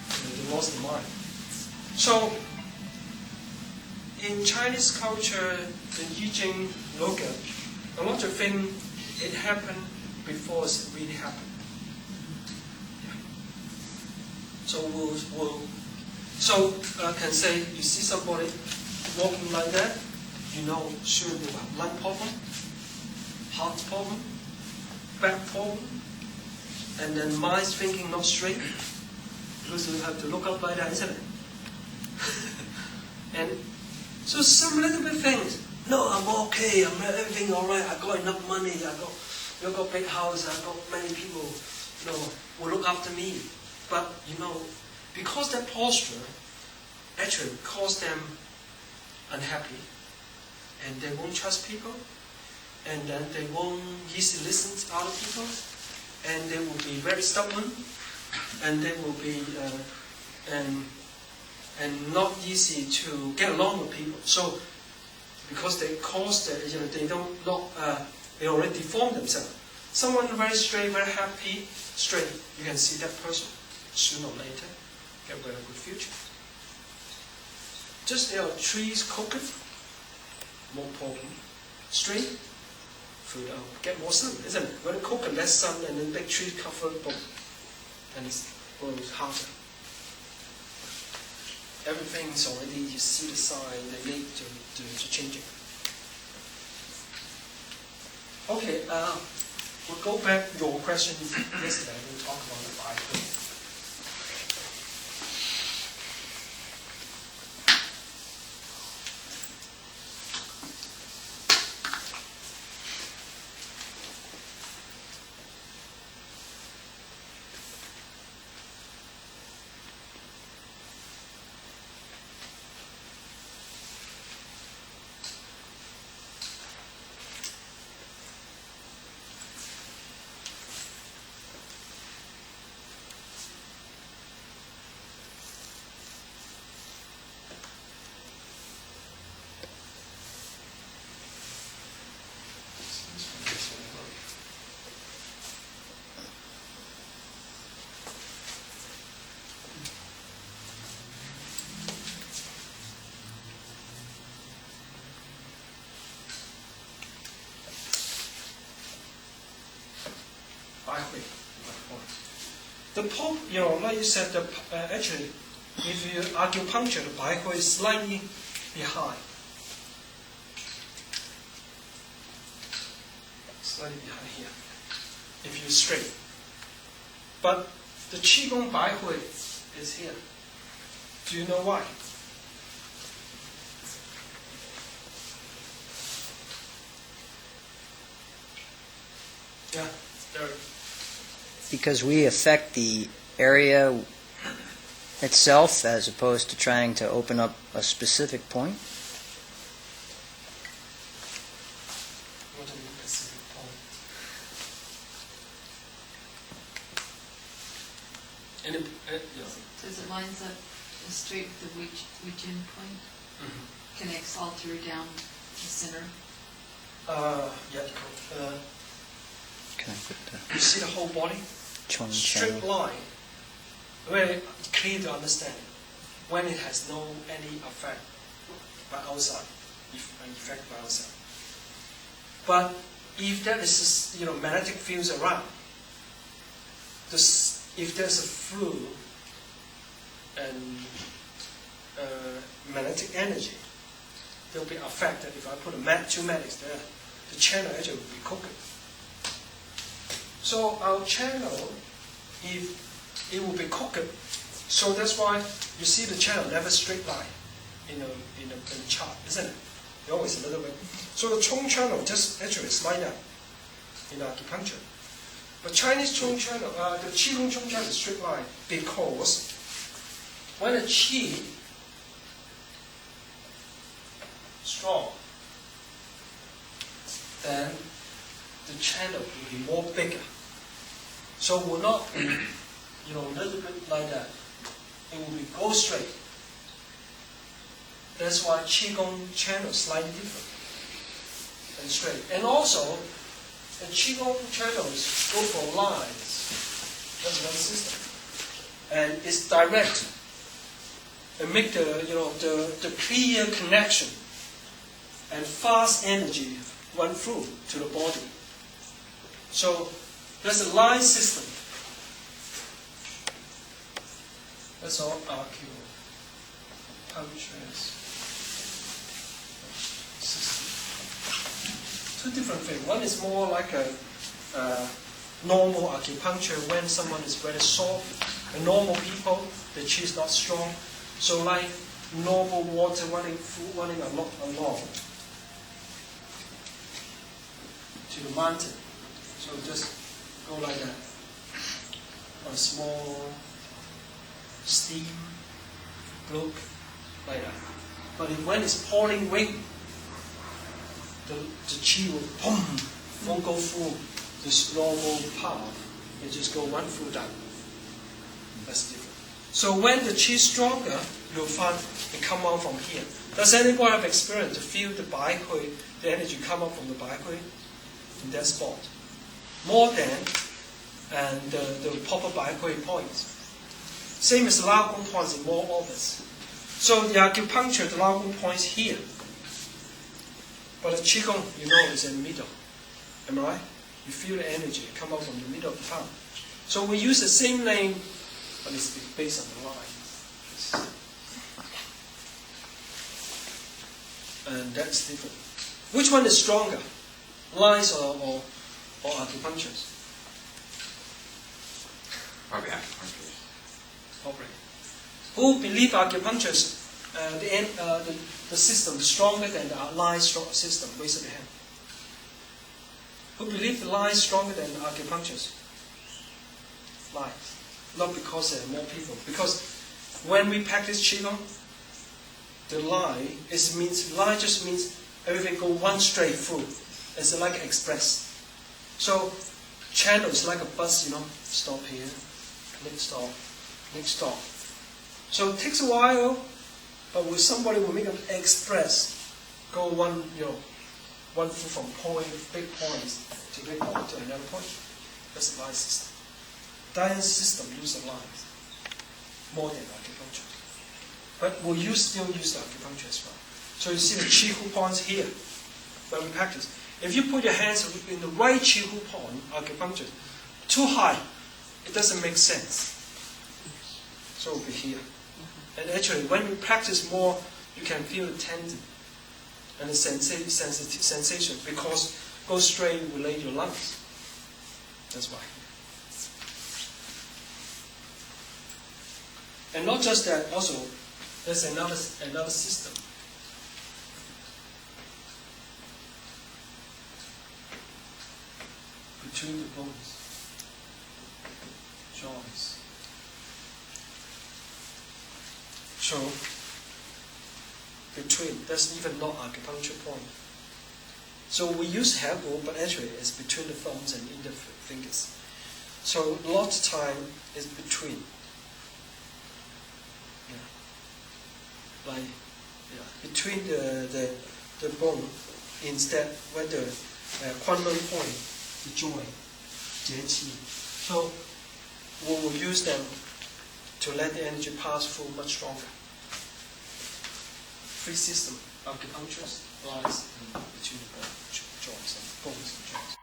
They lost their mind. So, in Chinese culture, the I Ching look at a lot of things, it happened before it really happened. Yeah. So can say you see somebody walking like that, you know, sure they have lung problem, heart problem, back problem, and then mind's thinking not straight, because you have to look up like that, isn't it? And so some little bit things. No, I'm okay. I'm everything all right. I got enough money. I got big house. I got many people, will look after me. But because that posture actually caused them unhappy, and they won't trust people, and then they won't easily listen to other people, and they will be very stubborn, and they will be and not easy to get along with people. So because they caused they already deformed themselves. Someone very straight, very happy, straight, you can see that person sooner or later get a very good future. Just trees cooking, more problem. Straight, food out, get more sun, isn't it? When you cook less sun and then big trees cover, boom, and it's harder. Everything's already, you see the sign, they need to change it. Okay, we'll go back to your question yesterday. We'll talk about the Bible. The Pope, like you said, actually, if you acupuncture, the Baihui is slightly behind. Slightly behind here, if you're straight. But the Qigong Baihui is here. Do you know why? Yeah, there. Because we affect the area itself as opposed to trying to open up a specific point? What do you mean specific point? So it lines up straight with the Wijin point? Mm-hmm. Connects all through down the center? Yeah. You see the whole body? Straight line, very clear to understand when it has no any effect by outside, effect by outside. But if there is magnetic fields around, if there's a flow and magnetic energy, they'll be affected. If I put two magnets there, the channel actually will be cooking. So our channel, if it will be cooked, so that's why you see the channel never straight line in a chart, isn't it? They're always a little bit. So the Chong channel just actually is like that in acupuncture. But Chinese Chong channel, the Qigong Chong channel is straight line because when the Qi strong, then the channel will be more bigger. So it will not be, a little bit like that. It will be go straight. That's why Qigong channel is slightly different and straight. And also, the Qigong channels go for lines. That's one system. and it's direct, and make the clear connection and fast energy run through to the body. So there's a line system. That's all acupuncture system. Two different things. One is more like a normal acupuncture when someone is very soft. And normal people, the chi is not strong. So like normal water running along to the mountain. So just go like that. A small steam, look like that. But when it's pouring rain, the chi will won't go through this normal path. It just go one through that. That's different. So when the chi is stronger, you'll find it come out from here. Does anyone have experience to feel the bai hui, the energy come up from the bai hui in that spot? More than and the proper bai hui points. Same as the Lao Gong points in more obvious. So the acupuncture, the Lao Gong points here. But the Qigong, is in the middle. Am I right? You feel the energy come out from the middle of the palm. So we use the same name, but it's based on the line. And that's different. Which one is stronger? Lines or acupunctures? Probably acupuncture. Probably. Who believe acupunctures, the system is stronger than the line system? Raise your hand. Who believe the line is stronger than the acupunctures? Lines. Not because there are more people. Because when we practice Qigong, the line just means everything go one straight through. It's like express. So channel is like a bus, stop here, next stop, next stop. So it takes a while, but with somebody will make an express, go one through from big points to big point to another point. That's the line system. Daoism system use the lines more than acupuncture. But we'll still use the acupuncture as well. So you see the Qi Hu points here when we practice. If you put your hands in the right Qi Hu point, acupuncture, too high, it doesn't make sense. So it will be here. And actually, when you practice more, you can feel the tendon and the sensation because it goes straight relate your lungs. That's why. And not just that, also, there's another system. Between the bones, joints. So, between, that's even not acupuncture point. So we use hairbo, but actually it's between the thumbs and index fingers. So lots of time is between. Between the bone, instead where the quantum point, the joint, jie-qi. So we will use them to let the energy pass through much stronger. Free system, acupuncture, lines, and between the joints and bones and joints.